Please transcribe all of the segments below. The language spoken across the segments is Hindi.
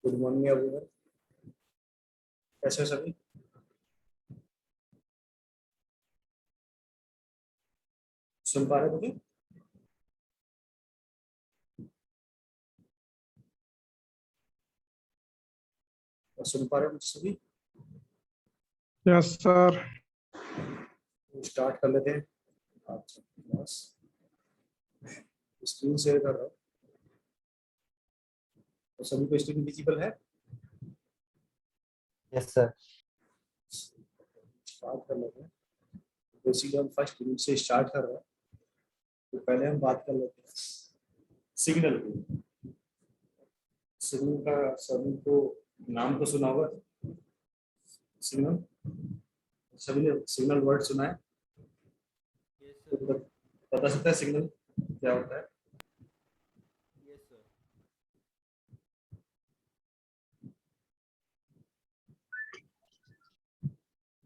Good morning everyone. कैसे हो सभी? सुन पा रहे हो मुझे? और सुन पा रहे हो मुझे सभी? Yes sir. स्टार्ट कर लेते हैं। अच्छा, बस स्क्रीन शेयर कर रहा हूँ तो सभी को स्क्रीन विजिबल है। Yes sir. स्टार्ट कर लेते हैं। बेसिकली हम फर्स्ट यूनिट से स्टार्ट कर रहे हैं, तो पहले हम बात कर लेते हैं सिग्नल की। सिग्नल का सभी को नाम तो सुना होगा। सिग्नल, सभी ने सिग्नल वर्ड सुना है? तो बता सकता है सिग्नल क्या होता है?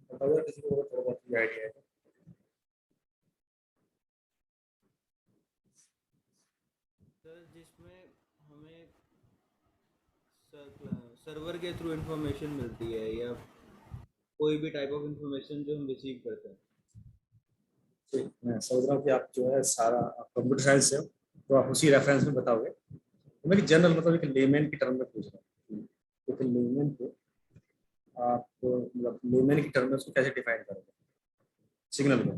बताओ किसी को थोड़ा बहुत आइडिया है? सर जिसमें हमें सर्वर के थ्रू इंफॉर्मेशन मिलती है या कोई भी टाइप ऑफ इंफॉर्मेशन जो हम रिसीव करते हैं। ठीक, मैं समझ रहा हूँ कि आप जो है सारा कंप्यूटर साइंस से हो, तो आप उसी रेफरेंस में बताओगे। तो मैं जनरल मतलब एक लेमैन की टर्म में पूछ रहा हूँ। एक लेमैन को आप मतलब लेमैन की टर्म में उसको कैसे डिफाइन करोगे सिग्नल को?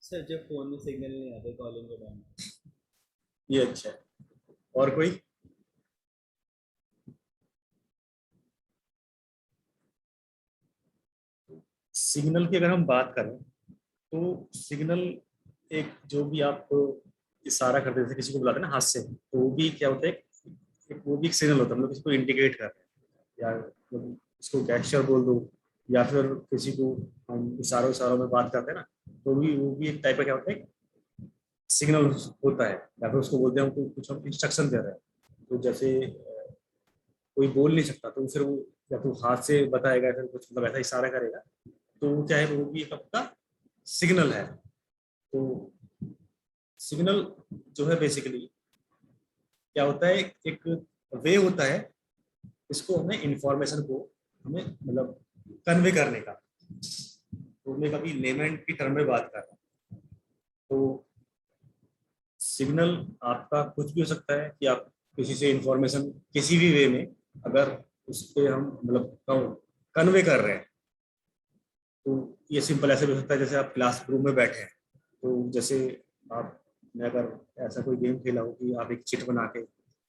सर जब फोन में सिग्नल नहीं आते कॉलिंग के टाइम। ये अच्छा है। और कोई? सिग्नल की अगर हम बात करें तो सिग्नल एक जो भी आप इशारा करते थे, किसी को बुलाते हैं ना हाथ से, तो वो भी क्या होता है, वो भी एक सिग्नल होता है। मतलब किसी को इंडिकेट कर रहे हैं, या मतलब इसको गैस्चर बोल दो, या फिर किसी को हम इशारों इशारों में बात करते हैं ना, तो भी वो भी एक टाइप का क्या होता है, सिग्नल होता है। या फिर उसको बोलते हैं हम कुछ हम इंस्ट्रक्शन दे रहे हैं। तो जैसे कोई बोल नहीं सकता तो फिर वो या तो हाथ से बताएगा या फिर कुछ मतलब ऐसा इशारा करेगा, तो वो क्या है, वो भी एक आपका सिग्नल है। तो सिग्नल जो है बेसिकली क्या होता है, एक वे होता है, इसको हमें इंफॉर्मेशन को हमें मतलब कन्वे करने का। तो मैं कभी लेमैन की टर्म में बात कर रहा हूँ। तो सिग्नल आपका कुछ भी हो सकता है कि आप किसी से इंफॉर्मेशन किसी भी वे में अगर उस पर हम मतलब कन्वे कर रहे हैं, तो ये सिंपल ऐसे भी हो सकता है जैसे आप क्लासरूम में बैठे हैं, तो जैसे आपने अगर ऐसा कोई गेम खेला हो कि आप एक चिट बना के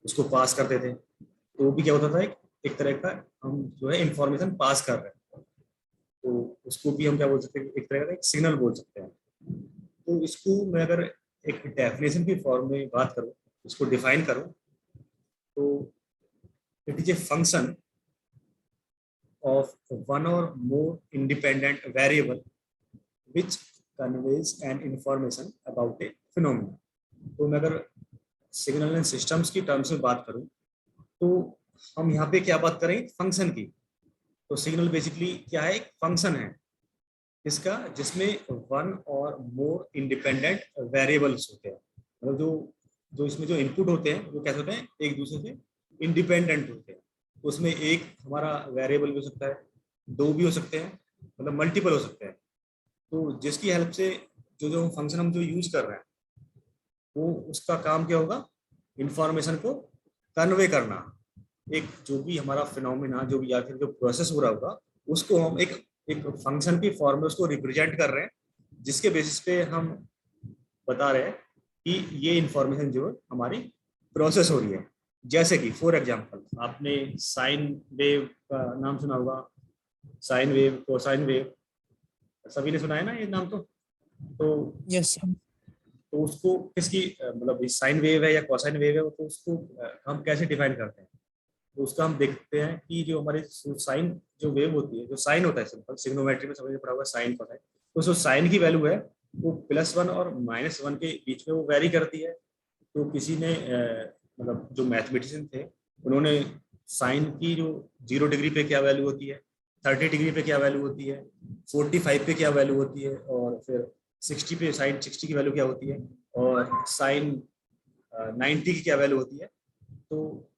उसको पास करते थे, तो वो भी क्या होता था, एक तरह का हम जो है इंफॉर्मेशन पास कर रहे हैं, तो उसको भी हम क्या बोल सकते हैं, एक तरह का एक सिग्नल बोल सकते हैं। तो इसको मैं अगर एक डेफिनेशन की फॉर्म में बात करूं, इसको डिफाइन करूं, तो it is a function of one or more independent variable which conveys an information about a phenomenon। तो मैं अगर सिग्नल एंड सिस्टम्स की टर्म्स में बात करूं, तो हम यहाँ पे क्या बात करें, फंक्शन की। तो सिग्नल बेसिकली क्या है, एक फंक्शन है इसका, जिसमें वन और मोर इंडिपेंडेंट वेरिएबल्स होते हैं। मतलब जो जो इसमें जो इनपुट होते हैं वो कैसे होते हैं, एक दूसरे से इंडिपेंडेंट होते हैं। उसमें एक हमारा वेरिएबल भी हो सकता है, दो भी हो सकते हैं, मतलब मल्टीपल हो सकते हैं। तो जिसकी हेल्प से जो जो फंक्शन हम जो यूज कर रहे हैं, वो उसका काम क्या होगा, इंफॉर्मेशन को कन्वे करना। एक जो भी हमारा फिनोमिना जो भी या फिर जो प्रोसेस हो रहा होगा, उसको हम एक एक फंक्शन की फॉर्म में उसको रिप्रेजेंट कर रहे हैं, जिसके बेसिस पे हम बता रहे हैं कि ये इंफॉर्मेशन जो है हमारी प्रोसेस हो रही है। जैसे कि फॉर एग्जांपल आपने साइन वेव का नाम सुना होगा, साइन वेव, कोसाइन वेव, सभी ने सुना है ना ये नाम? तो यस सर। तो उसको किसकी मतलब साइन वेव है या कोसाइन वेव है, तो उसको हम कैसे डिफाइन करते हैं? तो उसका हम देखते हैं कि जो हमारे साइन जो वेव होती है, जो साइन होता है, सिंपल सिग्नोमेट्री में समझ में पड़ा हुआ साइन कोसाइन, तो जो साइन की वैल्यू है वो +1 और -1 के बीच में वो वेरी करती है। तो किसी ने मतलब जो मैथमेटिशियन थे, उन्होंने साइन की जो 0 डिग्री पे क्या वैल्यू होती है, 30 डिग्री पे क्या वैल्यू होती है, 45 पे क्या वैल्यू होती है, और फिर 60 पे साइन 60 की वैल्यू क्या होती है, और साइन 90 की क्या वैल्यू होती है। तो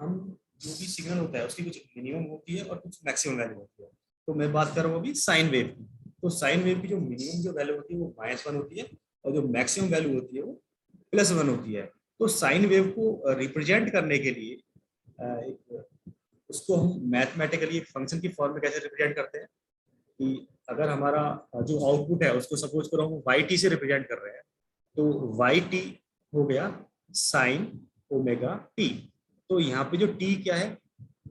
हम जो भी सिग्नल होता है उसकी कुछ मिनिमम होती है और कुछ मैक्सिमम वैल्यू होती है। तो मैं बात कर रहा हूँ अभी साइन वेव की। तो साइन वेव की जो मिनिमम जो वैल्यू होती है वो -1 होती है और जो मैक्सिमम वैल्यू होती है वो +1 होती है। तो साइन वेव को रिप्रेजेंट करने के लिए एक उसको हम मैथमेटिकली एक फंक्शन की फॉर्म में कैसे रिप्रेजेंट करते हैं कि अगर हमारा जो आउटपुट है उसको सपोज करो हम वाई टी से रिप्रेजेंट कर रहे हैं, तो वाई टी हो गया साइन ओमेगा टी। तो यहाँ पे जो टी क्या है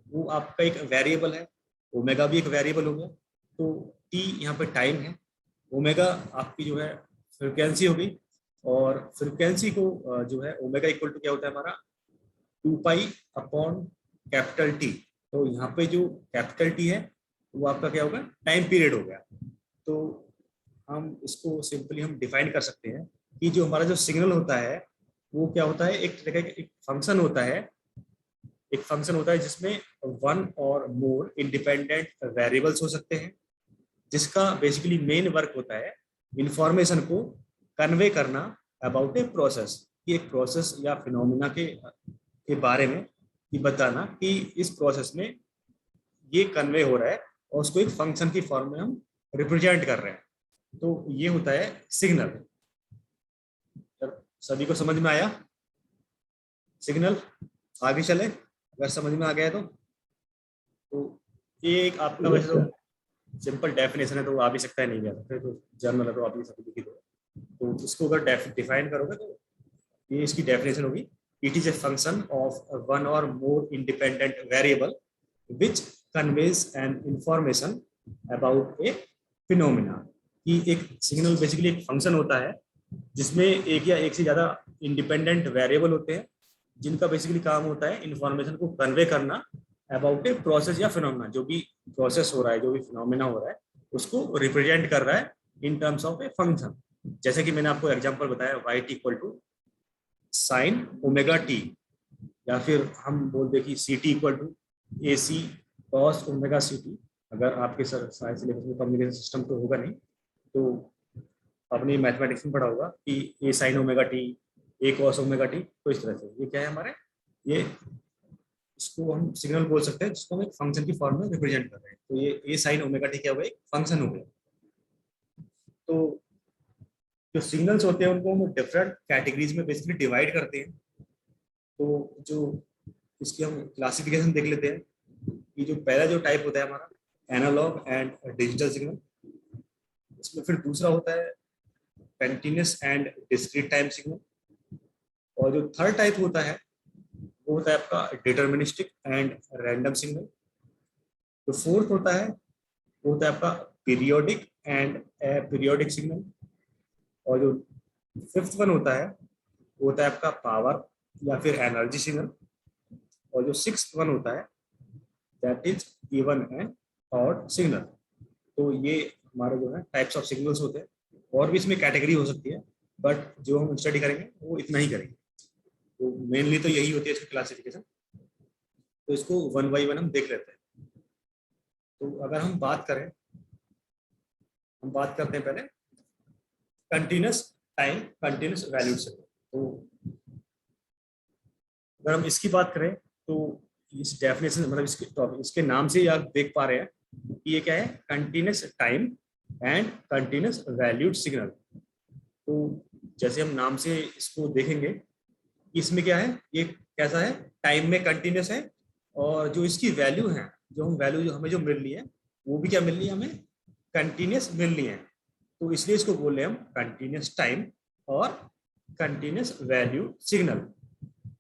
वो आपका एक वेरिएबल है, ओमेगा भी एक वेरिएबल हो गया। तो टी यहाँ पे टाइम है, ओमेगा आपकी जो है फ्रिक्वेंसी हो गई, और फ्रिक्वेंसी को जो है ओमेगा इक्वल टू क्या होता है हमारा 2 पाई अपॉन कैपिटल टी। तो यहाँ पे जो कैपिटल टी है वो आपका क्या होगा, टाइम पीरियड हो गया। तो हम इसको सिंपली हम डिफाइन कर सकते हैं कि जो हमारा जो सिग्नल होता है वो क्या होता है, एक तरह का एक फंक्शन होता है, एक फंक्शन होता है जिसमें 1 और मोर इंडिपेंडेंट वेरिएबल्स हो सकते हैं, जिसका बेसिकली मेन वर्क होता है इंफॉर्मेशन को कन्वे करना अबाउट ए प्रोसेस, कि एक प्रोसेस या फिनोमिना के बारे में कि बताना कि इस प्रोसेस में ये कन्वे हो रहा है और उसको एक फंक्शन की फॉर्म में हम रिप्रेजेंट कर रहे हैं। तो ये होता है सिग्नल। सभी को समझ में आया सिग्नल? आगे चले, अगर समझ में आ गया तो ये एक आपका वैसे तो सिंपल डेफिनेशन है, तो आ भी सकता है, नहीं भी आ सकता है, तो जर्नल है तो आप ये सब लिख दो। तो इसको अगर डिफाइन करोगे तो ये इसकी डेफिनेशन होगी, it is a function of 1 और more independent variable which conveys an information about a phenomena. कि एक सिग्नल बेसिकली एक फंक्शन होता है जिसमें एक या एक से ज्यादा इंडिपेंडेंट वेरिएबल होते हैं, जिनका बेसिकली काम होता है इंफॉर्मेशन को कन्वे करना अबाउट ए प्रोसेस या फिनोमिना। जो भी प्रोसेस हो रहा है, जो भी फिनोमिना हो रहा है, उसको रिप्रेजेंट कर रहा है in terms of a function. जैसे कि मैंने आपको एग्जांपल बताया, Y T equal to sine omega T, या फिर हम बोल दे कि C T equal to A C cos omega C T. अगर आपके साइंस सिलेबस में कम्युनिकेशन सिस्टम तो होगा नहीं, तो आपने मैथमेटिक्स में पढ़ा होगा कि ए साइन ओमेगा टी, ए कॉस ओमेगा टी। तो इस तरह से ये क्या है हमारे, ये इसको हम सिग्नल बोल सकते हैं जिसको हम एक फंक्शन की फॉर्म में रिप्रेजेंट कर रहे हैं। तो ये ए साइन ओमेगा टी क्या हुआ, एक फंक्शन हो गया। तो जो सिग्नल्स होते हैं उनको हम डिफरेंट कैटेगरीज में बेसिकली डिवाइड करते हैं। तो जो इसकी हम क्लासिफिकेशन देख लेते हैं कि जो पहला जो टाइप होता है हमारा एनालॉग एंड डिजिटल सिग्नल, इसमें फिर दूसरा होता है continuous and discrete time signal, और जो थर्ड टाइप होता है वो होता है आपका डिटर्मिनिस्टिक एंड रैंडम सिग्नल। जो फोर्थ होता है वो होता है आपका पीरियोडिक एंड पीरियोडिक सिग्नल, और जो फिफ्थ वन होता है वो होता है आपका पावर या फिर एनर्जी सिग्नल, और जो सिक्स्थ वन होता है that is even and odd signal. तो ये हमारे जो है टाइप्स ऑफ सिग्नल्स होते हैं, और भी इसमें कैटेगरी हो सकती है, बट जो हम स्टडी करेंगे वो इतना ही करेंगे। तो मेनली तो यही होती है इसकी क्लासिफिकेशन। तो इसको वन बाई वन हम देख लेते हैं। तो अगर हम बात करते हैं पहले continuous time continuous valued signal. तो अगर हम इसकी बात करें तो इस डेफिनेशन मतलब इसके नाम से ही आप देख पा रहे हैं कि ये क्या है, continuous time and continuous valued signal. तो जैसे हम नाम से इसको देखेंगे, इसमें क्या है, ये कैसा है, टाइम में कंटिन्यूअस है, और जो इसकी वैल्यू है, जो हमें जो मिल रही है वो भी क्या मिल रही है, हमें कंटिन्यूअस मिल रही है। तो इसलिए इसको बोल रहे हैं हम कंटिन्यूअस टाइम और कंटिन्यूअस वैल्यू सिग्नल।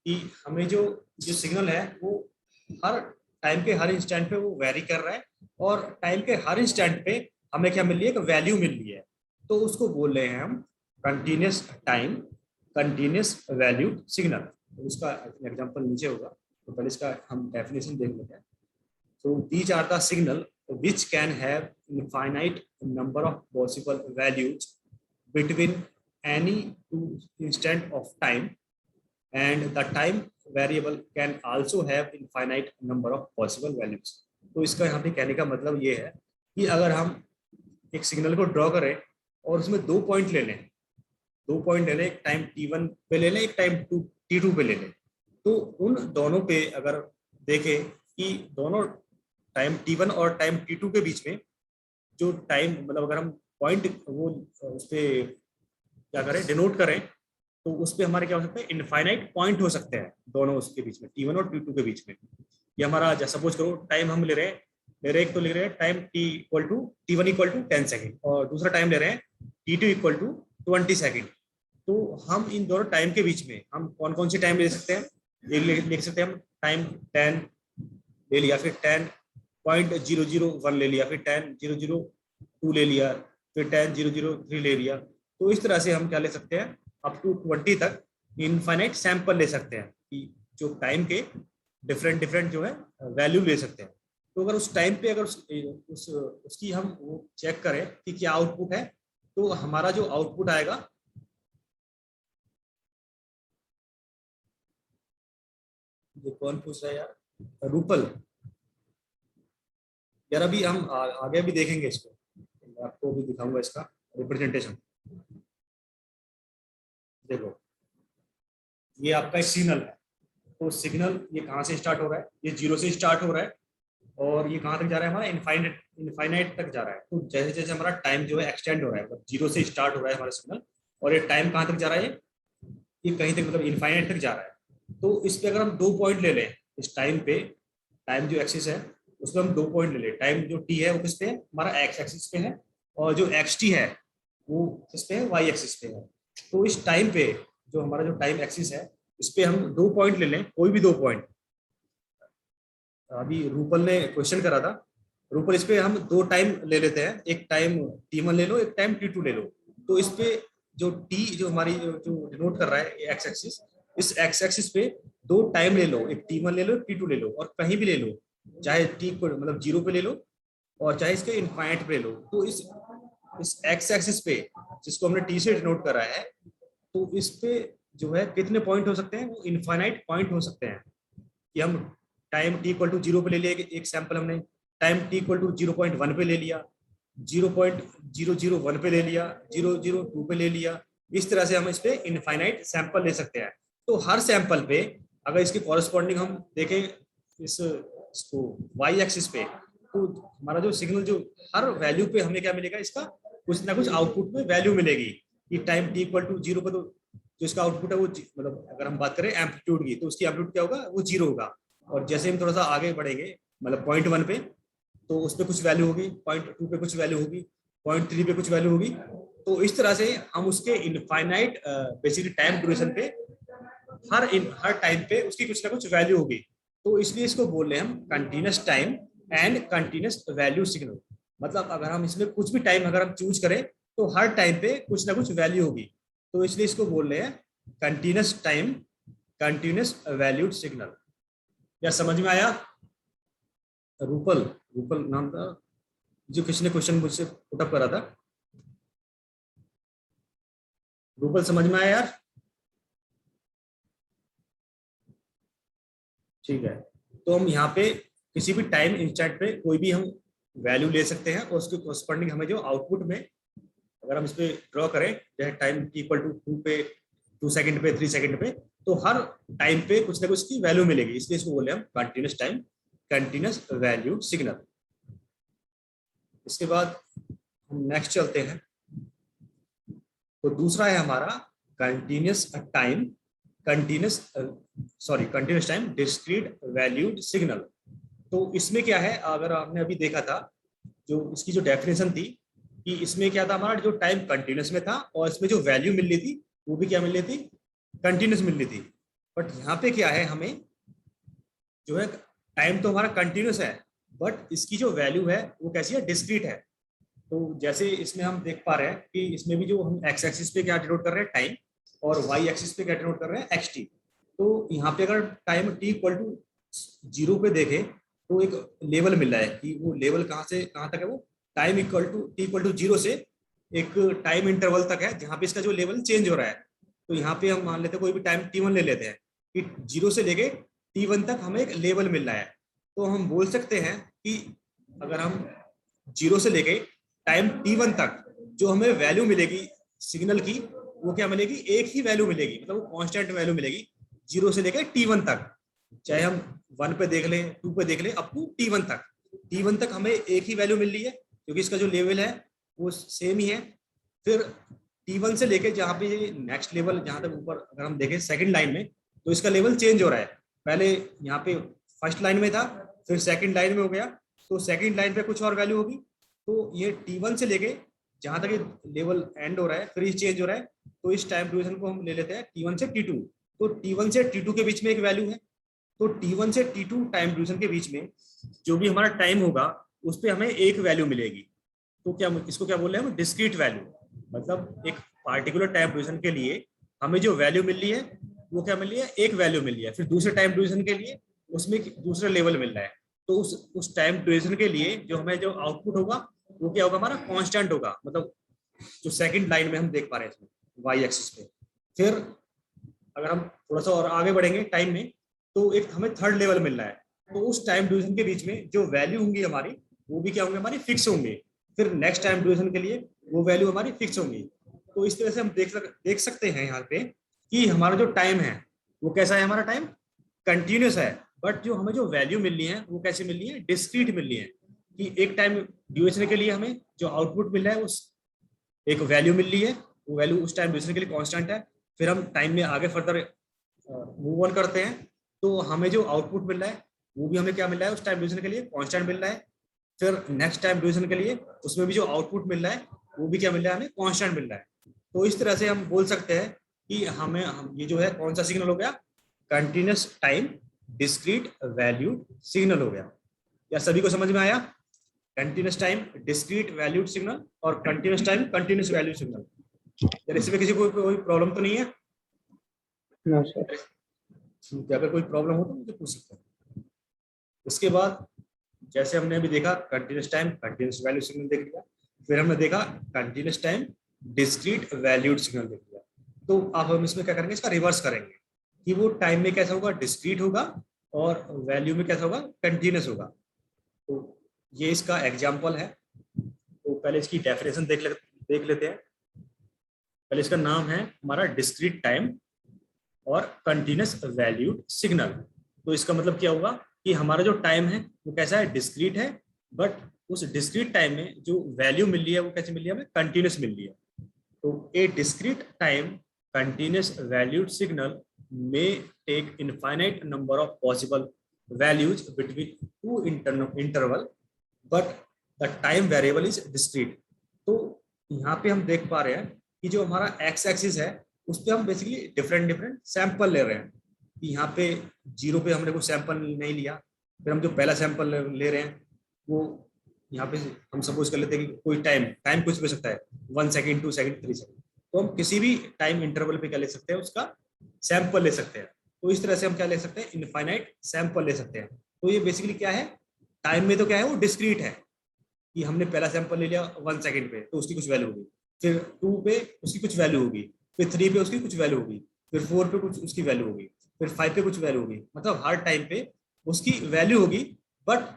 कि हमें जो सिग्नल है वो हर टाइम के हर इंस्टेंट पे वो वेरी कर रहा है, और टाइम के हर इंस्टेंट पे हमें क्या मिल रही है, एक वैल्यू मिल रही है। तो उसको बोल रहे हैं हम continuous time continuous value signal. तो उसका एग्जांपल नीचे होगा, तो पहले इसका हम डेफिनेशन देख लेते हैं। So these are the signal which can have infinite number of possible values between any two instant of time, and the time variable can also have infinite number of possible values. तो इसका यहाँ पे कहने का मतलब ये है कि अगर हम एक सिग्नल को ड्रॉ करें और उसमें 2 पॉइंट ले लें, एक टाइम t1 पे ले लें, एक टाइम t2 पे ले लें, तो उन दोनों पे अगर देखें कि दोनों टाइम t1 और टाइम t2 के बीच में जो टाइम, मतलब अगर हम पॉइंट वो उस पर क्या करें, डिनोट करें, तो उस पर हमारे क्या हो सकते हैं, इनफाइनाइट पॉइंट हो सकते हैं दोनों उसके बीच में, t1 और t2 के बीच में। ये हमारा, जैसा सपोज करो टाइम हम ले रहे हैं, एक तो ले रहे हैं time t1 equal to 10 second, और दूसरा टाइम ले रहे हैं t2 इक्वल टू 20 सेकेंड। तो हम इन दोनों टाइम के बीच में हम कौन कौन सी टाइम ले सकते हैं, लिख सकते हैं हम टाइम 10 ले लिया, फिर 10.001 ले लिया, फिर 10.002 ले लिया, फिर 10.003 ले लिया। तो इस तरह से हम क्या ले सकते हैं, अप टू 20 तक इनफाइनाइट सैंपल ले सकते हैं, कि जो टाइम के डिफरेंट डिफरेंट जो है वैल्यू ले सकते हैं। तो अगर उस टाइम पे अगर उसकी हम वो चेक करें कि क्या आउटपुट है, तो हमारा जो आउटपुट आएगा, ये कौन पूछ रहा है यार, रूपल यार, अभी हम आगे भी देखेंगे इसको, मैं आपको भी दिखाऊंगा इसका रिप्रेजेंटेशन। देखो ये आपका एक सिग्नल है, तो सिग्नल ये कहाँ से स्टार्ट हो रहा है, ये 0 से स्टार्ट हो रहा है, और ये कहाँ तक जा रहा है, हमारा इनफाइनाइट तक जा रहा है। तो जैसे जैसे हमारा टाइम जो है एक्सटेंड हो रहा है, मतलब 0 से स्टार्ट हो रहा है हमारा सिग्नल, और ये टाइम कहाँ तक जा रहा है, ये कहीं तक, मतलब इनफाइनाइट तक जा रहा है। तो इस पे अगर हम 2 पॉइंट ले लें इस टाइम पे, टाइम जो एक्सिस है उसमें हम 2 पॉइंट ले लें, टाइम जो t है वो किस पे है, हमारा एक्स एक्सिस पे है, और जो xt है वो किस पे है, वाई एक्सिस पे है। तो इस टाइम पे जो हमारा जो टाइम एक्सिस है, इस पे हम 2 पॉइंट ले लें, कोई भी 2 पॉइंट। अभी रूपल ने क्वेश्चन करा था, रूपल इस पे हम 2 टाइम ले लेते हैं, एक टाइम t1 ले लो, एक टाइम t2 ले लो। तो इस पे जो t जो हमारी जो डिनोट कर रहा है एक्स एक्सिस, इस एक्स एक्सिस पे 2 टाइम ले लो, एक t1 ले लो, एक t2 ले लो, और कहीं भी ले लो, चाहे t को मतलब 0 पे ले लो, और चाहे इसके इनफाइनाइट पे ले लो। तो इस एक्स एक्सिस पे जिसको हमने t से डिनोट करा है, तो इस पे जो है कितने पॉइंट हो सकते हैं, वो इनफाइनाइट पॉइंट हो सकते हैं। कि हम टाइम t इक्वल टू 0 पे ले लिया, एक सैंपल हमने टाइम t इक्वल टू 0.1 पे ले लिया, 0.001 पे ले लिया, 002 पे ले लिया। इस तरह से हम इस पे इनफाइनाइट सैंपल ले सकते हैं। तो हर सैंपल पे अगर इसके कॉरेस्पॉन्डिंग हम देखें इसको वाई एक्सिस पे, तो हमारा जो सिग्नल जो हर वैल्यू पे हमें क्या मिलेगा, इसका कुछ ना कुछ आउटपुट में वैल्यू मिलेगी। कि टाइम t इक्वल टू 0 पे तो जो इसका आउटपुट है वो, मतलब अगर हम बात करें एम्पलीट्यूड की, तो उसकी एम्पलीट्यूड क्या होगा, वो 0 होगा। और जैसे हम थोड़ा सा आगे बढ़ेंगे, मतलब 0.1 पे, तो उस पर कुछ वैल्यू होगी, 0.2 पे कुछ वैल्यू होगी, 0.3 पे कुछ वैल्यू होगी। तो इस तरह से हम उसके इनफाइनाइट बेसिकली टाइम ड्यूरेशन पे हर टाइम पे उसकी कुछ ना कुछ वैल्यू होगी। तो इसलिए इसको बोल रहे हैं हम continuous time and continuous value signal. मतलब अगर हम इसमें कुछ भी टाइम अगर हम चूज करें, तो हर टाइम पे कुछ ना कुछ वैल्यू होगी। तो इसलिए इसको बोल रहे हैं continuous time continuous valued signal. या समझ में आया? रूपल रूपल नाम था जो किसी ने क्वेश्चन मुझसे पुटअप करा था। रूपल समझ में आया यार? ठीक है, तो हम यहाँ पे किसी भी टाइम इंस्टेंट पे कोई भी हम वैल्यू ले सकते हैं, और उसके कोरस्पॉन्डिंग हमें जो आउटपुट में अगर हम इस पे ड्रॉ करें, जैसे टाइम t इक्वल टू 2 पे, 2 सेकंड पे, 3 सेकंड पे, तो हर टाइम पे कुछ ना कुछ की वैल्यू मिलेगी। इसलिए इसको बोले हम continuous time continuous valued signal. इसके बाद हम नेक्स्ट चलते हैं। तो दूसरा है हमारा continuous time continuous time discrete valued signal. तो इसमें क्या है, अगर आपने अभी देखा था जो इसकी जो डेफिनेशन थी, कि इसमें क्या था, हमारा जो टाइम कंटिन्यूस में था, और इसमें जो वैल्यू मिल रही थी वो भी क्या मिल रही थी, कंटिन्यूस मिल रही थी। बट यहाँ पे क्या है, हमें जो है टाइम तो हमारा कंटिन्यूस है, बट इसकी जो वैल्यू है वो कैसी है, डिस्क्रीट है। तो जैसे इसमें हम देख पा रहे हैं कि इसमें भी जो हम एक्स एक्सिस पे क्या डिनोट कर रहे हैं, टाइम, और वाई एक्सिस पे क्या डिनोट कर रहे हैं, एक्स टी। तो यहाँ पे अगर टाइम t इक्वल टू 0 पे देखें, तो एक लेवल मिल रहा है कि वो लेवल कहाँ से कहाँ तक है, वो time equal to t equal to 0 से एक टाइम इंटरवल तक है, जहाँ पे इसका जो लेवल चेंज हो रहा है। तो यहाँ पे हम मान लेते हैं कोई भी टाइम t1 ले लेते हैं, कि 0 से लेके t1 तक हमें एक लेवल मिल रहा है। तो हम बोल सकते हैं कि अगर हम 0 से लेके टाइम t1 तक जो हमें वैल्यू मिलेगी सिग्नल की, वो क्या मिलेगी, एक ही वैल्यू मिलेगी, मतलब वो कांस्टेंट वैल्यू मिलेगी 0 से लेकर t1 तक। चाहे हम 1 पे देख लें, 2 पे देख लें, अप टू T1 तक। T1 तक हमें एक ही वैल्यू मिल रही है क्योंकि इसका जो लेवल है वो सेम ही है। फिर T1 से लेके जहाँ पे नेक्स्ट लेवल, जहाँ तक ऊपर अगर हम देखें सेकंड लाइन में, तो इसका लेवल चेंज हो रहा है। पहले यहाँ पे फर्स्ट लाइन में था, फिर सेकंड लाइन में हो गया, तो सेकंड लाइन पे कुछ और वैल्यू होगी। तो ये T1 से लेके जहाँ तक ये लेवल एंड हो रहा है, फिर ये चेंज हो रहा है, तो इस टाइम ड्यूरेशन को हम ले लेते हैं T1 से T2। तो T1 से T2 के बीच में एक वैल्यू है, तो T1 से T2 टाइम ड्यूरेशन के बीच में जो भी हमारा टाइम होगा उस पर हमें एक वैल्यू मिलेगी। तो क्या इसको क्या बोल रहे हैं हम, डिस्क्रीट वैल्यू। मतलब एक पार्टिकुलर टाइम ड्यूरेशन के लिए हमें जो वैल्यू मिल रही है वो क्या मिल रही है, एक वैल्यू मिल रही है। फिर दूसरे टाइम ड्यूरेशन के लिए उसमें दूसरा लेवल मिल रहा है। तो उस टाइम ड्यूरेशन के लिए जो हमें जो आउटपुट होगा वो क्या होगा, हमारा कांस्टेंट होगा। मतलब जो सेकंड लाइन में हम देख पा रहे हैं इसमें वाई एक्सिस पे। फिर अगर हम थोड़ा सा और आगे बढ़ेंगे टाइम में, तो एक हमें थर्ड लेवल मिल रहा है। तो उस टाइम ड्यूरेशन के बीच में जो वैल्यू होंगी हमारी, वो भी क्या होंगे, हमारी फिक्स होंगे। फिर नेक्स्ट टाइम ड्यूरेशन के लिए वो वैल्यू हमारी फिक्स होंगी। तो इस तरह से हम देख सकते हैं यहाँ पे कि हमारा जो टाइम है वो कैसा है, हमारा टाइम कंटिन्यूस है। बट जो हमें जो वैल्यू मिल रही है वो कैसे मिल रही है, डिस्क्रीट मिल रही है। कि एक टाइम ड्यूरेशन के लिए हमें जो आउटपुट मिल रहा है उस एक वैल्यू मिल रही है, वो वैल्यू उस टाइम ड्यूरेशन के लिए कांस्टेंट है। फिर हम टाइम में आगे फर्दर मूव ऑन करते हैं, तो हमें जो आउटपुट मिल रहा है वो भी हमें क्या मिल रहा है, उस टाइम ड्यूरेशन के लिए कांस्टेंट मिल रहा है। फिर नेक्स्ट टाइम ड्यूरेशन के लिए उसमें भी जो आउटपुट मिल रहा है वो भी क्या मिल रहा है, हमें कांस्टेंट मिल रहा है। तो इस तरह से हम बोल सकते हैं कि हम ये जो है कौन सा सिग्नल हो गया, continuous time discrete valued signal हो गया। या सभी को समझ में आया, continuous time discrete valued signal और continuous time continuous valued signal. यार इसमें किसी को कोई प्रॉब्लम तो नहीं है? No sir. अगर कोई प्रॉब्लम हो तो मुझे पूछ सकते हैं। उसके बाद जैसे हमने अभी देखा continuous time continuous value signal देख लिया, फिर हमने देखा continuous time discrete valued signal देख लिया। तो अब हम इसमें क्या करेंगे, इसका रिवर्स करेंगे कि वो टाइम में कैसा होगा, डिस्क्रीट होगा, और वैल्यू में कैसा होगा, कंटिन्यूस होगा। तो ये इसका एग्जाम्पल है। तो पहले इसकी डेफिनेशन देख लेते हैं। पहले इसका नाम है हमारा डिस्क्रीट टाइम और कंटिन्यूस वैल्यूड सिग्नल। तो इसका मतलब क्या होगा कि हमारा जो टाइम है वो कैसा है, डिस्क्रीट है, बट उस डिस्क्रीट टाइम में जो वैल्यू मिल रही है वो कैसे मिल रही है, हमें कंटिन्यूस मिल रही है। तो a discrete time continuous valued signal may take infinite number of possible values between two interval, but the time variable is discrete। तो यहाँ पे हम देख पा रहे हैं कि जो हमारा x एक्सिस है उस पर हम बेसिकली डिफरेंट सैंपल ले रहे हैं। यहाँ पे 0 पे हमने कोई सैंपल नहीं लिया, फिर हम जो पहला सैंपल ले रहे हैं वो यहाँ पे हम सपोज कर लेते हैं कि कोई टाइम कुछ भी हो सकता है, 1 सेकेंड 2 सेकेंड 3 सेकेंड। तो हम किसी भी टाइम इंटरवल पे क्या ले सकते हैं, उसका सैंपल ले सकते हैं। तो इस तरह से हम क्या ले सकते हैं, इनफाइनाइट सैंपल ले सकते हैं। तो ये बेसिकली क्या है, टाइम में तो क्या है, वो डिस्क्रीट है कि हमने पहला सैंपल ले लिया 1 सेकेंड पे तो उसकी कुछ वैल्यू होगी, फिर 2 पे उसकी कुछ वैल्यू होगी, फिर 3 पे उसकी कुछ वैल्यू होगी, फिर 4 पे कुछ उसकी वैल्यू होगी, फिर 5 पे कुछ वैल्यू होगी। मतलब हर टाइम पे उसकी वैल्यू होगी। बट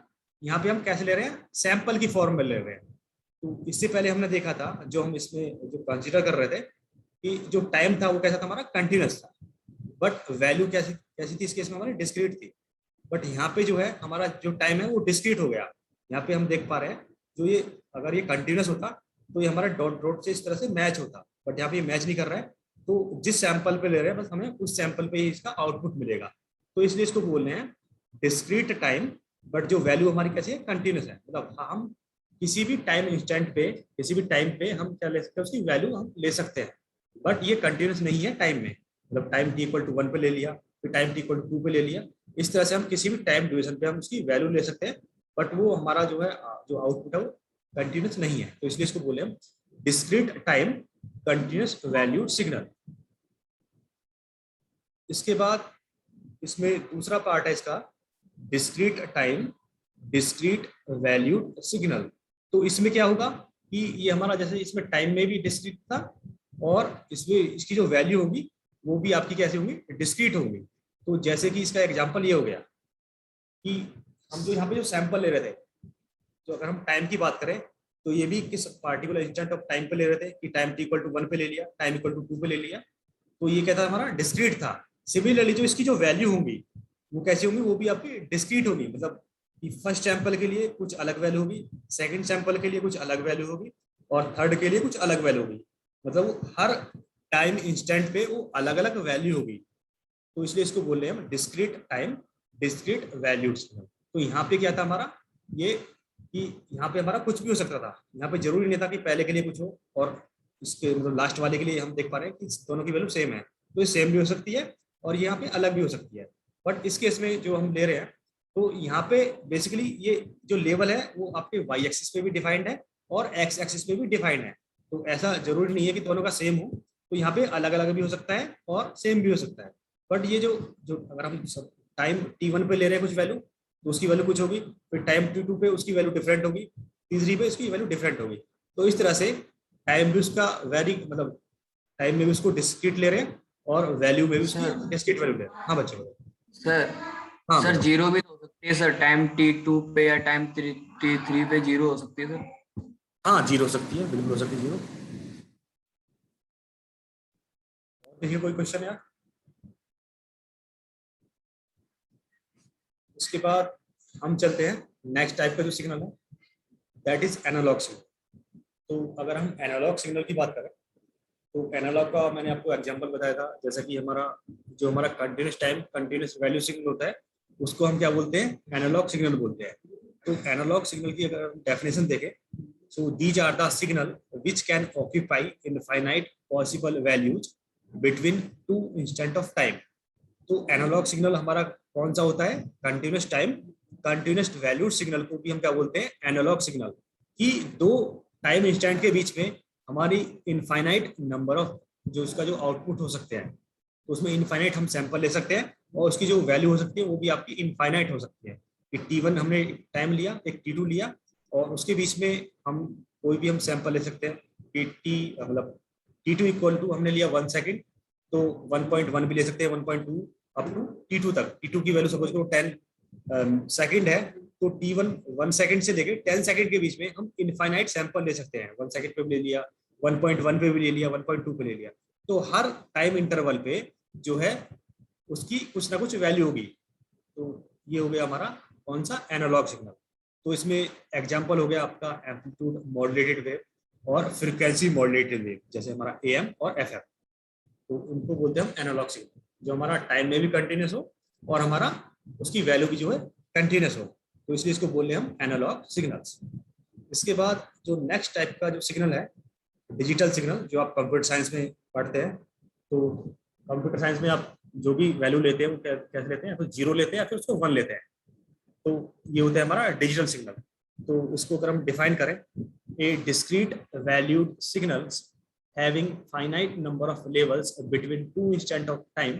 यहाँ पे हम कैसे ले रहे हैं, सैंपल की फॉर्म में ले रहे हैं। तो इससे पहले हमने देखा था, जो हम इसमें जो कंसीडर कर रहे थे कि जो टाइम था वो कैसा था, हमारा कंटिन्यूस था, बट वैल्यू कैसी थी, इस केस में हमारी डिस्क्रीट थी। बट यहाँ पे जो है हमारा जो टाइम है वो डिस्क्रीट हो गया। यहाँ पे हम देख पा रहे हैं जो ये अगर ये कंटिन्यूस होता तो ये हमारा डॉट से इस तरह से मैच होता, बट यहाँ पे ये मैच नहीं कर रहा है। तो जिस सैंपल पे ले रहे हैं बस हमें उस सैंपल पे ही इसका आउटपुट मिलेगा। तो इसलिए इसको बोल रहे हैं डिस्क्रीट टाइम, बट जो वैल्यू हमारी कैसी है, कंटिन्यूस है। मतलब हम किसी भी टाइम इंस्टेंट पे, किसी भी टाइम पे हम क्या ले सकते हैं, उसकी वैल्यू हम ले सकते हैं। बट ये कंटिन्यूस नहीं है टाइम में। मतलब टाइम t=1 पे ले लिया, फिर टाइम t=2 पे ले लिया, इस तरह से हम किसी भी टाइम ड्यूरेशन पे हम उसकी वैल्यू ले सकते हैं। बट वो हमारा जो है जो आउटपुट है वो कंटिन्यूस नहीं है। तो इसलिए इसको बोले हम discrete time continuous valued signal. इसके बाद इसमें दूसरा पार्ट है इसका, discrete time discrete valued signal. तो इसमें क्या होगा कि ये हमारा जैसे इसमें टाइम में भी डिस्क्रीट था और इसमें इसकी जो वैल्यू होगी वो भी आपकी कैसे होंगी, डिस्क्रीट होंगी। तो जैसे कि इसका एग्जांपल ये हो गया कि हम जो यहाँ पे जो सैंपल ले रहे थे, तो अगर हम टाइम की बात करें तो ये भी किस पार्टिकुलर इंस्टेंट ऑफ टाइम पे ले रहे थे कि टाइम t=1 पे ले लिया, टाइम=2 पे ले लिया। तो ये क्या था, हमारा डिस्क्रीट था। सिमिलरली जो इसकी जो वैल्यू होंगी वो कैसी होंगी, वो भी आपकी डिस्क्रीट होगी, मतलब कि फर्स्ट सैंपल के लिए कुछ अलग वैल्यू होगी, सेकंड सैंपल के लिए कुछ अलग वैल्यू होगी, और थर्ड के लिए कुछ अलग वैल्यू होगी, मतलब वो हर टाइम इंस्टेंट पे वो अलग अलग वैल्यू होगी। तो इसलिए इसको बोल रहे हैं हम discrete time discrete valued signal. तो यहाँ पे क्या था हमारा, ये कि यहाँ पे हमारा कुछ भी हो सकता था, यहाँ पे जरूरी नहीं था कि पहले के लिए कुछ हो और इसके मतलब लास्ट वाले के लिए हम देख पा रहे हैं कि दोनों की वैल्यू सेम है, तो ये सेम भी हो सकती है और यहाँ पे अलग भी हो सकती है। बट इस केस में जो हम ले रहे हैं, तो यहाँ पे बेसिकली ये जो लेवल है वो आपके वाई एक्सिस पे भी डिफाइंड है और एक्स एक्सिस पे भी डिफाइंड है। तो ऐसा जरूरी नहीं है कि दोनों का सेम हो, तो यहाँ पे अलग अलग भी हो सकता है और सेम भी हो सकता है। बट ये जो जो अगर हम टाइम t1 पे ले रहे हैं कुछ वैल्यू, तो उसकी वैल्यू कुछ होगी, फिर टाइम t2 पे उसकी वैल्यू डिफरेंट होगी, तीसरी पे उसकी वैल्यू डिफरेंट होगी। तो इस तरह से टाइम भी उसका वेरी मतलब टाइम में भी उसको डिस्क्रीट ले रहे हैं और वैल्यू में भी उसकी सर डिस्क्रीट वैल्यू ले रहे हैं। हाँ बच्चों, सर हाँ सर बताओ। जीरो भी तो हो सकती है सर, टाइम T2 पे या टाइम T3 पे जीरो हो सकती है सर। हाँ जीरो हो सकती है, बिल्कुल हो सकती है जीरो। देखिए कोई क्वेश्चन है? उसके बाद हम चलते हैं नेक्स्ट टाइप का जो सिग्नल है, दैट इज एनालॉग सिग्नल। तो अगर हम एनालॉग सिग्नल की बात करें, तो एनालॉग का मैंने आपको एग्जांपल बताया था, जैसा कि हमारा continuous time continuous value signal होता है, उसको हम क्या बोलते हैं, एनालॉग सिग्नल बोलते हैं। तो एनालॉग सिग्नल की अगर हम डेफिनेशन देखें, so these are the signal which can occupy infinite possible values between two instant of time. तो एनालॉग सिग्नल हमारा कौन सा होता है, continuous time continuous valued signal को भी हम क्या बोलते हैं, एनालॉग सिग्नल। कि दो टाइम इंस्टेंट के बीच में हमारी इनफाइनाइट नंबर ऑफ जो इसका जो आउटपुट हो सकते हैं, तो उसमें इनफाइनाइट हम सैंपल ले सकते हैं और उसकी जो वैल्यू हो सकती है वो भी आपकी इनफाइनाइट हो सकती है। कि t1 हमने टाइम लिया, एक t2 लिया, और उसके बीच में हम कोई भी हम सैंपल ले सकते हैं कि मतलब t2 इक्वल टू हमने लिया 1 सेकेंड, तो 1.1 भी ले सकते हैं, 1.2 अप टू t2 तक। t2 की वैल्यू सपोज करो 10 सेकेंड है, तो t1 1 सेकेंड से लेके 10 सेकेंड के बीच में हम इनफाइनाइट सैंपल ले सकते हैं। 1 सेकेंड पे भी ले लिया, 1.1 पे भी ले लिया, 1.2 पे ले लिया। तो हर टाइम इंटरवल पे जो है उसकी कुछ ना कुछ वैल्यू होगी। तो ये हो गया हमारा कौन सा, एनालॉग सिग्नल। तो इसमें एग्जांपल हो गया आपका एम्पलीट्यूड मॉड्यूलेटेड वेव और फ्रीक्वेंसी मॉड्यूलेटेड वेव, जैसे हमारा AM और FM। तो उनको बोलते हैं हम एनालॉग सिग्नल, जो हमारा टाइम में भी कंटिन्यूस हो और हमारा उसकी वैल्यू भी जो है कंटिन्यूस हो। तो इसलिए इसको बोल रहे हैं हम एनालॉग सिग्नल्स। इसके बाद जो नेक्स्ट टाइप का जो सिग्नल है, डिजिटल सिग्नल, जो आप कंप्यूटर साइंस में पढ़ते हैं। तो कंप्यूटर साइंस में आप जो भी वैल्यू लेते हैं वो कैसे लेते हैं, तो जीरो लेते हैं या फिर उसको 1 लेते हैं। तो ये होता है हमारा डिजिटल सिग्नल। तो इसको अगर हम डिफाइन करें, a discrete valued signals having finite number of levels between two instant of time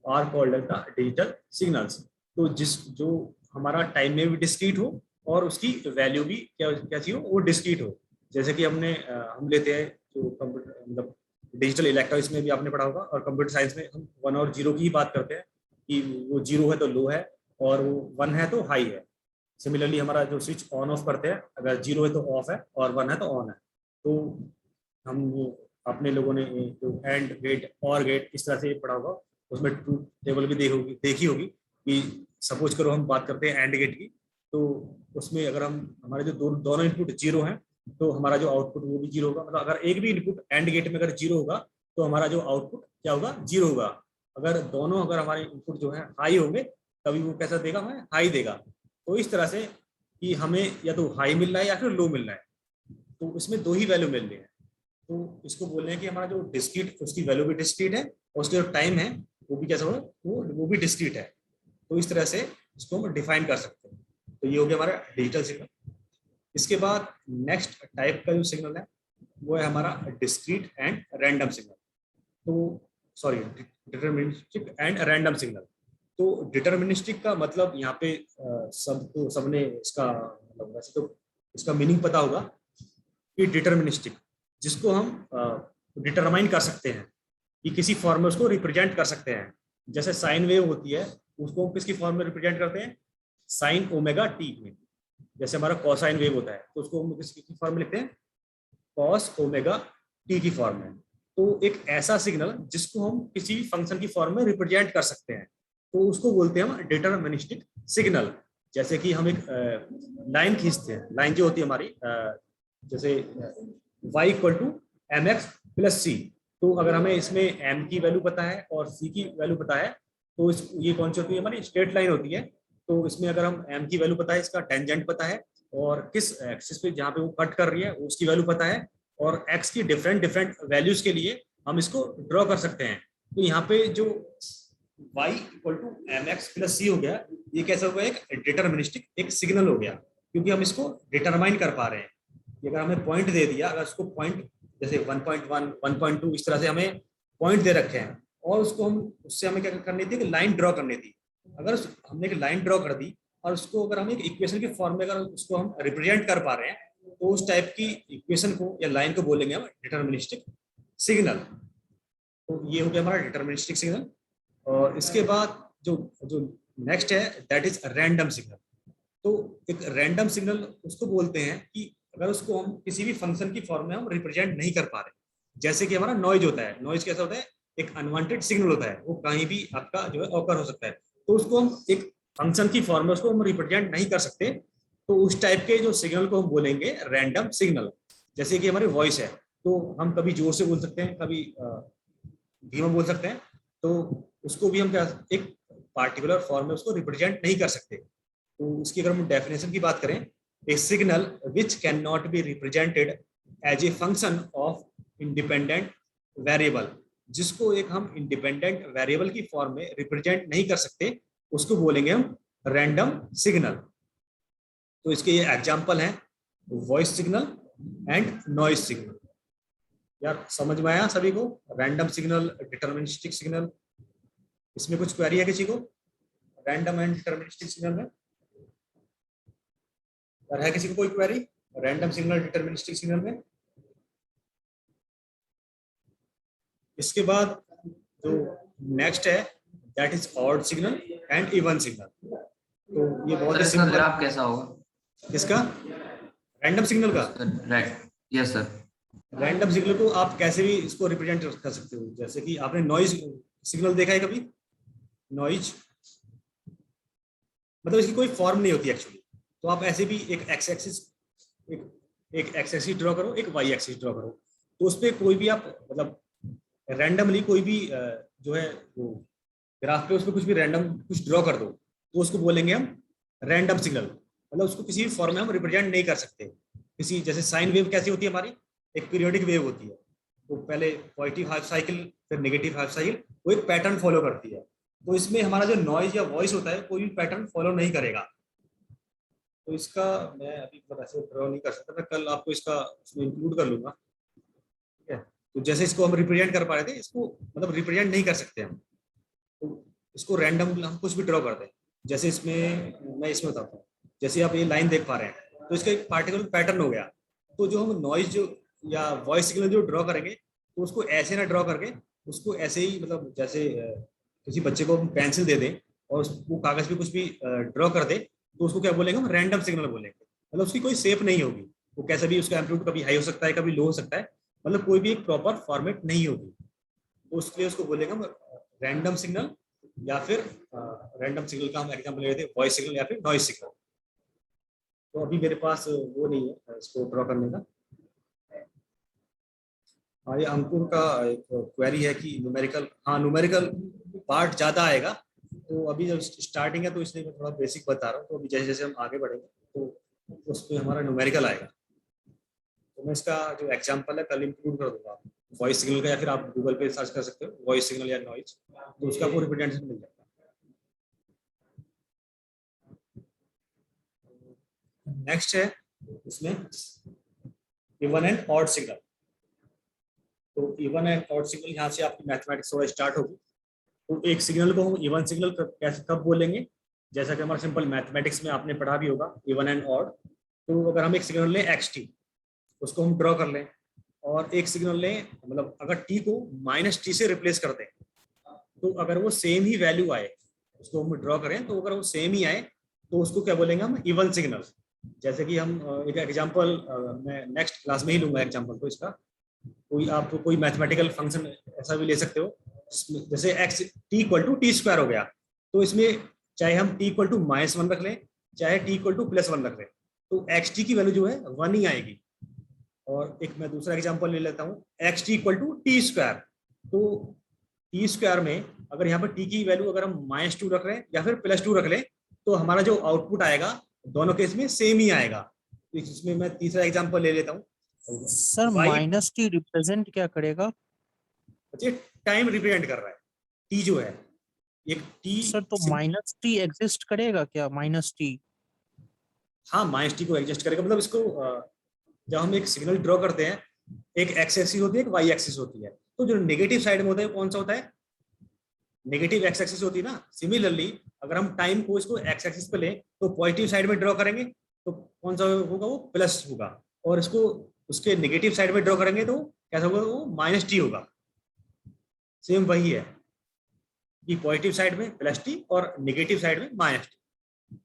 are called as the digital signals। तो जो हमारा टाइम में भी डिस्क्रीट हो और उसकी वैल्यू भी कैसी हो, वो डिस्क्रीट हो। जैसे कि हम लेते हैं जो कंप्यूटर मतलब डिजिटल इलेक्ट्रॉनिक्स में भी आपने पढ़ा होगा, और कंप्यूटर साइंस में हम 1 और 0 की ही बात करते हैं कि वो 0 है तो लो है और वो 1 है तो हाई है। सिमिलरली हमारा जो स्विच ऑन ऑफ करते हैं, अगर 0 है तो ऑफ है और 1 है तो ऑन है। तो हम अपने लोगों ने जो एंड गेट और गेट इस तरह से पढ़ा होगा, उसमें ट्रूथ टेबल भी देखी होगी कि सपोज करो हम बात करते हैं एंड गेट की, तो उसमें अगर हम हमारे जो दोनों इनपुट 0 हैं, तो हमारा जो आउटपुट वो भी 0 होगा। मतलब अगर एक भी इनपुट एंड गेट में अगर 0 होगा, तो हमारा जो आउटपुट क्या होगा, 0 होगा। अगर हमारे इनपुट जो है हाई होंगे, तभी वो कैसा देगा, हमें हाई देगा। तो इस तरह से कि हमें या तो हाई मिल रहा है या फिर लो मिल रहा है, तो इसमें दो ही वैल्यू मिल रही है। तो इसको बोल रहे हैं कि हमारा जो डिस्क्रीट, उसकी वैल्यू भी डिस्क्रीट है और उसका जो टाइम है वो भी कैसा होगा, वो भी डिस्क्रीट है। तो इस तरह से इसको हम डिफाइन कर सकते हैं। तो ये हो गया हमारा डिजिटल सिग्नल। इसके बाद नेक्स्ट टाइप का जो सिग्नल है वो है हमारा डिस्क्रीट एंड रैंडम सिग्नल। तो sorry, deterministic and random signal. तो डिटरमिनिस्टिक का मतलब यहाँ पे सबने इसका मतलब वैसे तो इसका मीनिंग पता होगा कि डिटरमिनिस्टिक, जिसको हम डिटरमाइन कर सकते हैं कि किसी फॉर्म में उसको रिप्रेजेंट कर सकते हैं। जैसे साइन वेव होती है, उसको हम किसकी फॉर्म में रिप्रेजेंट करते हैं, साइन ओमेगा टी में। जैसे हमारा कोसाइन वेव होता है, तो उसको हम किसकी फॉर्म में लिखते हैं, कॉस ओमेगा टी की फॉर्म में। तो एक ऐसा सिग्नल जिसको हम किसी भी फंक्शन की फॉर्म में रिप्रेजेंट कर सकते हैं, तो उसको बोलते हैं हम डिटरमिनिस्टिक सिग्नल। जैसे कि हम एक लाइन खींचते हैं, लाइन जो होती है हमारी जैसे y equal to M X plus C. तो अगर हमें इसमें m की वैल्यू पता है और c की वैल्यू पता है, तो ये कौन सी होती है, हमारी स्ट्रेट लाइन होती है। तो इसमें अगर हम m की वैल्यू पता है, इसका टेंजेंट पता है, और किस एक्सिस पे जहाँ पे वो कट कर रही है उसकी वैल्यू पता है, और x की डिफरेंट डिफरेंट वैल्यूज के लिए हम इसको ड्रॉ कर सकते हैं। तो यहाँ पे जो y equal to M X plus C हो गया, ये कैसा हो गया, एक डिटरमिनिस्टिक एक सिग्नल हो गया, क्योंकि हम इसको डिटरमाइन कर पा रहे हैं। अगर हमें पॉइंट दे दिया, अगर उसको पॉइंट जैसे 1.1 1.2 इस तरह से हमें पॉइंट दे रखे हैं, और उसको हम उससे हमें क्या करनी थी कि लाइन ड्रॉ करनी थी। अगर हमने एक लाइन ड्रॉ कर दी और उसको अगर हम एक इक्वेशन के फॉर्म में अगर उसको हम रिप्रेजेंट कर पा रहे हैं, तो उस टाइप की इक्वेशन को या लाइन को बोलेंगे हम डिटरमिनिस्टिक सिग्नल। तो ये हो गया हमारा डिटरमिनिस्टिक सिग्नल। और इसके बाद जो जो नेक्स्ट है दैट इज रैंडम सिग्नल। तो एक रैंडम सिग्नल उसको बोलते हैं कि अगर उसको हम किसी भी फंक्शन की फॉर्म में हम रिप्रेजेंट नहीं कर पा रहे, जैसे कि हमारा नॉइज होता है। नॉइज कैसा होता है, एक अनवांटेड सिग्नल होता है, वो कहीं भी आपका जो है ऑकर हो सकता है। तो उसको हम एक फंक्शन की फॉर्म में उसको हम रिप्रेजेंट नहीं कर सकते, तो उस टाइप के जो सिग्नल को हम बोलेंगे रैंडम सिग्नल। जैसे कि हमारी वॉइस है, तो हम कभी जोर से बोल सकते हैं, कभी धीमा बोल सकते हैं, तो उसको भी हम क्या एक पार्टिकुलर फॉर्म में उसको रिप्रेजेंट नहीं कर सकते। तो उसकी अगर हम डेफिनेशन की बात करें, a signal which can not be represented as a function of independent variable, जिसको एक हम इंडिपेंडेंट वेरिएबल की फॉर्म में रिप्रेजेंट नहीं कर सकते, उसको बोलेंगे हम रैंडम सिग्नल। तो इसके ये एग्जांपल हैं voice signal and noise signal. यार समझ में आया सभी को, रैंडम सिग्नल, डिटरमिनिस्टिक सिग्नल। इसमें कुछ क्वेरी है किसी को रैंडम एंड डिटरमिनिस्टिक सिग्नल में? और है किसी को कोई query random signal deterministic signal में? इसके बाद जो नेक्स्ट है that is odd signal and even signal. तो ये बहुत ही इसका ग्राफ कैसा होगा? किसका? रैंडम सिग्नल का? Right, yes sir. Random signal को आप कैसे भी इसको रिप्रेजेंट कर सकते हो। जैसे कि आपने नॉइज सिग्नल देखा है कभी? नॉइज मतलब इसकी कोई फॉर्म नहीं होती एक्चुअली। तो आप ऐसे भी एक एक्स एक्सिस एक एक्स एक्सिस ड्रॉ करो, एक वाई एक्सिस ड्रॉ करो, तो उस पर कोई भी आप मतलब रैंडमली कोई भी जो है वो ग्राफ पे उस पर कुछ भी रैंडम कुछ ड्रॉ कर दो, तो उसको बोलेंगे हम रैंडम सिग्नल। मतलब उसको किसी भी फॉर्म में हम रिप्रेजेंट नहीं कर सकते। किसी जैसे साइन वेव कैसी होती है हमारी, एक पीरियोडिक वेव होती है, वो पहले पॉजिटिव हाफ साइकिल फिर नेगेटिव हाफ साइकिल, वो एक पैटर्न फॉलो करती है। तो इसमें हमारा जो नॉइज या वॉइस होता है कोई भी पैटर्न फॉलो नहीं करेगा। तो इसका मैं अभी ऐसे ड्रॉ नहीं कर सकता, मैं कल आपको इसका उसमें इंक्लूड कर लूंगा, ठीक है। तो जैसे इसको हम रिप्रेजेंट कर पा रहे थे, इसको मतलब रिप्रेजेंट नहीं कर सकते हम, तो इसको रैंडम हम कुछ भी ड्रॉ कर दें। जैसे इसमें मैं इसमें बताता हूँ, जैसे आप ये लाइन देख पा रहे हैं, तो इसका एक पार्टिकुलर पैटर्न हो गया। तो जो हम नॉइज जो या वॉइस सिग्नल जो ड्रॉ करेंगे, तो उसको ऐसे ना ड्रॉ करके उसको ऐसे ही मतलब जैसे किसी बच्चे को हम पेंसिल दे दें और वो कागज पे कुछ भी ड्रॉ कर दे, तो उसको क्या बोलेंगे हम रैंडम सिग्नल बोलेंगे। मतलब उसकी कोई शेप नहीं होगी, वो कैसा भी उसका एम्पलीट्यूड कभी हाई हो सकता है कभी लो हो सकता है, मतलब कोई भी एक प्रॉपर फॉर्मेट नहीं होगी। तो उसके लिए उसको बोलेंगे हम रैंडम सिग्नल, या फिर रैंडम सिग्नल का हम एग्जाम्पल ले रहे थे वॉइस सिग्नल या फिर नॉइज सिग्नल। तो अभी मेरे पास वो नहीं है इसको ड्रॉ करने का। ये अंकुर का एक क्वेरी है कि न्यूमेरिकल, हाँ न्यूमेरिकल पार्ट ज़्यादा आएगा। तो अभी जब स्टार्टिंग है तो इसलिए मैं थोड़ा बेसिक बता रहा हूँ। तो अभी जैसे जैसे हम आगे बढ़ेंगे तो उस पर हमारा न्यूमेरिकल आएगा। तो मैं इसका जो एग्जांपल है कल इंक्लूड कर दूंगा वॉइस सिग्नल का, या फिर आप गूगल पे सर्च कर सकते हो वॉइस सिग्नल या नॉइज, तो उसका आपको रिप्रेजेंटेशन मिल जाएगा। नेक्स्ट है इसमें इवन एंड ऑड सिग्नल। तो इवन एंड ऑड सिग्नल यहाँ से आपकी मैथमेटिक्स थोड़ा स्टार्ट होगी। तो एक सिग्नल को हम इवन सिग्नल कैसे कब बोलेंगे, जैसा कि हमारा सिंपल मैथमेटिक्स में आपने पढ़ा भी होगा इवन एंड ऑड। तो अगर हम एक सिग्नल लें एक्स टी, उसको हम ड्रॉ कर लें, और एक सिग्नल लें मतलब अगर टी को माइनस टी से रिप्लेस कर दें, तो अगर वो सेम ही वैल्यू आए, उसको हम ड्रॉ करें, तो अगर वो सेम ही आए तो उसको क्या बोलेंगे हम इवन सिग्नल। जैसे कि हम एक एग्जांपल मैं नेक्स्ट क्लास में ही लूंगा एग्जांपल। तो इसका कोई आप कोई मैथमेटिकल फंक्शन ऐसा भी ले सकते हो, जैसे X T equal to T square हो गया। तो इसमें चाहे हम t इक्वल टू -1 रख लें, चाहे t इक्वल टू +1 रख लें, तो xt की वैल्यू जो है 1 ही आएगी। और एक मैं दूसरा एग्जांपल ले लेता हूँ, xt equal to T square. तो टी स्क्वायर में अगर यहाँ पर t की वैल्यू अगर हम -2 रख रहे हैं या फिर +2 रख लें, तो हमारा जो आउटपुट आएगा दोनों केस में सेम ही आएगा। तो इसमें मैं तीसरा एग्जांपल ले लेता हूँ। सर y -t रिप्रेजेंट क्या करेगा? टाइम रिप्रेजेंट कर रहा है, t जो है एक t। सर तो -t एग्जिस्ट करेगा क्या? -t? हाँ, -t को एडजस्ट करेगा। मतलब इसको जब हम एक सिग्नल ड्रॉ करते हैं, एक एक्स एक्सिस होती है, एक वाई एक्सिस होती है। तो जो नेगेटिव साइड में होता है कौन सा होता है? नेगेटिव एक्स एक्सिस होती है ना। सिमिलरली अगर हम टाइम को इसको एक्स एक्सिस पे लें तो पॉजिटिव साइड में ड्रॉ करेंगे तो कौन सा होगा? वो प्लस होगा। और इसको उसके नेगेटिव साइड में ड्रॉ करेंगे तो कैसा होगा? वो -t होगा। सेम वही है कि पॉजिटिव साइड में +t और नेगेटिव साइड में -t।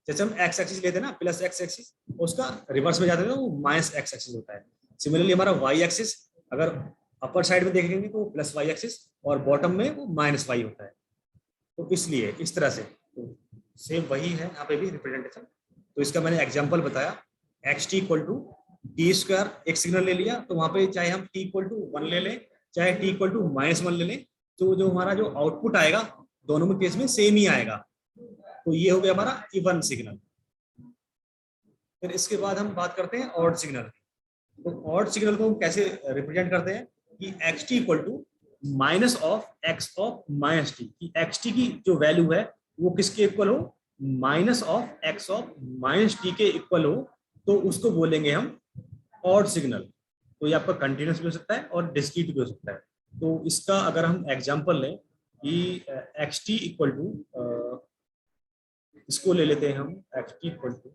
जैसे हम एक्स एक्सिस लेते हैं ना, प्लस एक्स एक्सिस, उसका रिवर्स में जाते हैं तो वो -x एक्सिस होता है। सिमिलरली हमारा वाई एक्सिस अगर अपर साइड में देखेंगे तो +y एक्सिस और बॉटम में वो -y होता है। तो इसलिए इस तरह से तो सेम वही है यहाँ पे भी रिप्रेजेंटेशन। तो इसका मैंने एग्जांपल बताया, xt equal to T square एक सिग्नल ले लिया, तो वहाँ पे चाहे हम t इक्वल टू 1 ले लें, चाहे t इक्वल टू -1 ले लें, तो जो हमारा जो आउटपुट आएगा दोनों में केस में सेम ही आएगा। तो ये हो गया हमारा इवन सिग्नल। फिर इसके बाद हम बात करते हैं ऑड सिग्नल। तो ऑड सिग्नल को हम कैसे रिप्रेजेंट करते हैं कि xt equal to minus of x of -t, कि xt की जो वैल्यू है वो किसके इक्वल हो? Minus of x of -t के इक्वल हो, तो उसको बोलेंगे हम ऑड सिग्नल। तो ये आपका कंटिन्यूस भी हो सकता है और डिस्क्रीट भी हो सकता है। तो इसका अगर हम एग्जांपल लें कि xt इक्वल टू, इसको ले लेते हैं हम, xt equal to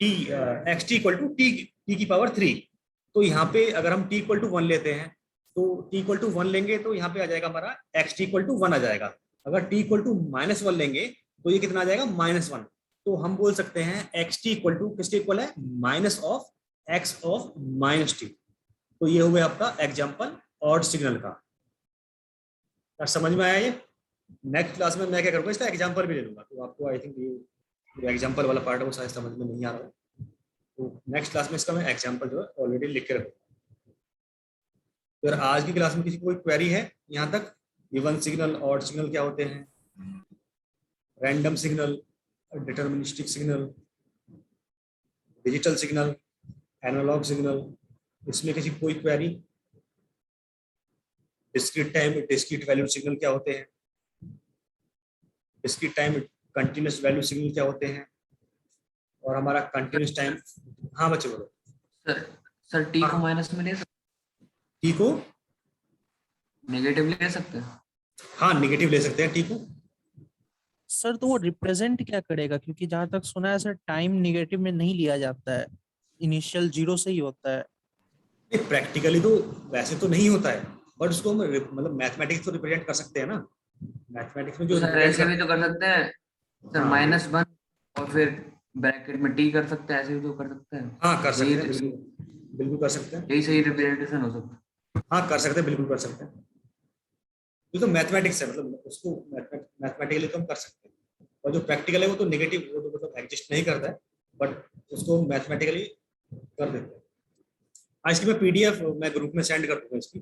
T, xt equal to T की पावर 3। तो यहाँ पे अगर हम t इक्वल टू 1 लेते हैं तो t इक्वल टू 1 लेंगे तो यहाँ पे आ जाएगा हमारा xt इक्वल टू 1 आ जाएगा। अगर t इक्वल टू -1 लेंगे तो ये कितना आ जाएगा? -1। तो हम बोल सकते हैं xt इक्वल टू किसके इक्वल है? Minus of x of -t। तो ये हो गया आपका एग्जाम्पल ऑड सिग्नल का। क्या समझ में आया ये? नेक्स्ट क्लास में मैं क्या करूँगा, इसका एग्जाम्पल भी ले लूंगा। तो आपको आई थिंक ये एग्जाम्पल वाला पार्ट है वो शायद समझ में नहीं आ रहा है, तो नेक्स्ट क्लास में इसका मैं एग्जाम्पल जो है ऑलरेडी लिख के रखूँगा। तो अगर आज की क्लास में किसी को कोई क्वेरी है यहाँ तक, इवन सिग्नल, ऑड सिग्नल क्या होते हैं, random signal, deterministic signal, digital signal, analog signal, इसमें किसी कोई query, discrete time discrete value signal क्या होते हैं, discrete time continuous value signal क्या होते हैं, और हमारा कंटिन्यूस टाइम। हाँ बच्चे बोलो। सर टी को माइनस में ले सकते, टी को नेगेटिव ले सकते हैं? हाँ नेगेटिव ले सकते हैं टी को। सर तो वो रिप्रेजेंट क्या करेगा? क्योंकि जहां तक सुना है सर टाइम नेगेटिव में नहीं लिया जाता है, इनिशियल 0 से ही होता है। प्रैक्टिकली तो वैसे तो नहीं होता है, बट उसको हम मतलब मैथमेटिक्स तो रिप्रेजेंट कर सकते हैं ना। मैथमेटिक्स में जो सर ऐसे भी तो कर सकते हैं सर, हाँ, -1 और फिर ब्रैकेट में टी कर सकते हैं, ऐसे भी तो कर सकते हैं। हाँ कर सकते हैं, यही बिल्कुल कर सकते हैं। यही सही रिप्रेजेंटेशन हो सकता है। हाँ कर सकते हैं, बिल्कुल कर सकते हैं। ये तो मैथमेटिक्स है, मतलब उसको मैथमेटिकली तो हम कर सकते हैं। और जो प्रैक्टिकल है वो तो नेगेटिव, वो तो मतलब एग्जिस्ट नहीं करता है, बट उसको मैथमेटिकली कर देते हैं। आज की मैं पीडीएफ मैं ग्रुप में सेंड कर दूंगा इसकी।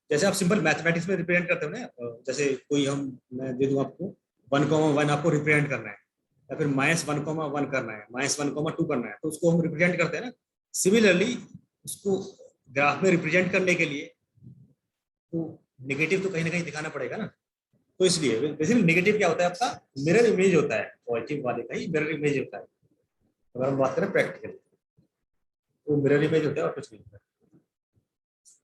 जैसे आप सिंपल मैथमेटिक्स में रिप्रेजेंट करते हो ना, जैसे कोई हम मैं दे दूं आपको 1,1 आपको रिप्रेजेंट करना है, या फिर -1,1 करना है, -1,2 करना है, तो उसको हम रिप्रेजेंट करते हैं ना। सिमिलरली उसको ग्राफ में रिप्रेजेंट करने के लिए तो नेगेटिव तो कहीं ना कहीं दिखाना पड़ेगा ना। तो इसलिए बेसिकली नेगेटिव क्या होता है? आपका मिरर इमेज होता है, पॉजिटिव वाले का ही मिरर इमेज होता है। अगर हम बात करें प्रैक्टिकल तो मिरर इमेज होता है और कुछ नहीं होता है।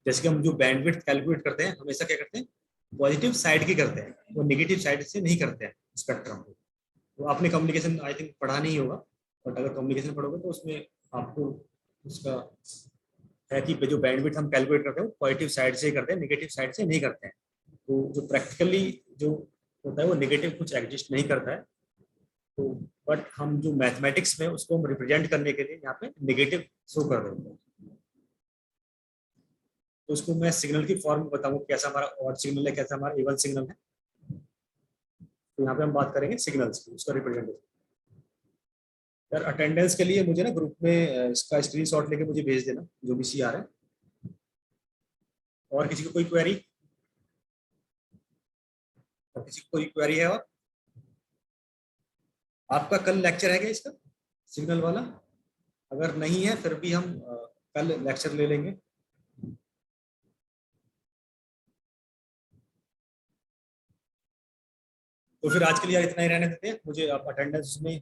जैसे कि हम जो बैंडविड्थ कैलकुलेट करते हैं हमेशा क्या करते हैं? पॉजिटिव साइड की करते हैं, वो नेगेटिव साइड से नहीं करते हैं स्पेक्ट्रम को। तो आपने कम्युनिकेशन आई थिंक पढ़ा नहीं होगा, बट अगर कम्युनिकेशन पढ़ोगे तो उसमें आपको उसका है कि जो बैंडविड्थ हम कैलकुलेट करते हैं वो पॉजिटिव साइड से ही करते हैं, नेगेटिव साइड से नहीं करते हैं। तो जो प्रैक्टिकली जो होता है वो नेगेटिव कुछ एग्जिस्ट नहीं करता है। तो बट हम जो मैथमेटिक्स में उसको हम रिप्रेजेंट करने के लिए यहाँ पे नेगेटिव शो कर देते हैं। तो उसको मैं सिग्नल की फॉर्म में बताऊंगा कैसा हमारा ऑड सिग्नल है, कैसा हमारा इवन सिग्नल है। तो यहाँ पे हम बात करेंगे सिग्नल्स की, उसका रिप्रेजेंटेशन। यार अटेंडेंस के लिए मुझे ना ग्रुप में इसका स्क्रीनशॉट लेके मुझे भेज देना जो भी सी आ रहा है। और किसी को कोई क्वेरी, और किसी को कोई क्वेरी है? और आपका कल लेक्चर है क्या इसका सिग्नल वाला? अगर नहीं है फिर भी हम कल लेक्चर ले लेंगे। तो फिर आज के लिए यार इतना ही रहने देते हैं। मुझे आप अटेंडेंस में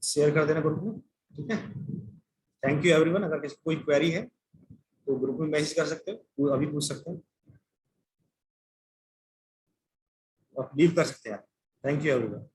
शेयर कर देना ग्रुप में, ठीक है? Thank you everyone. अगर किसी को कोई क्वेरी है तो ग्रुप में मैसेज कर सकते हो, अभी पूछ सकते हैं, और लीव कर सकते हैं। Thank you everyone.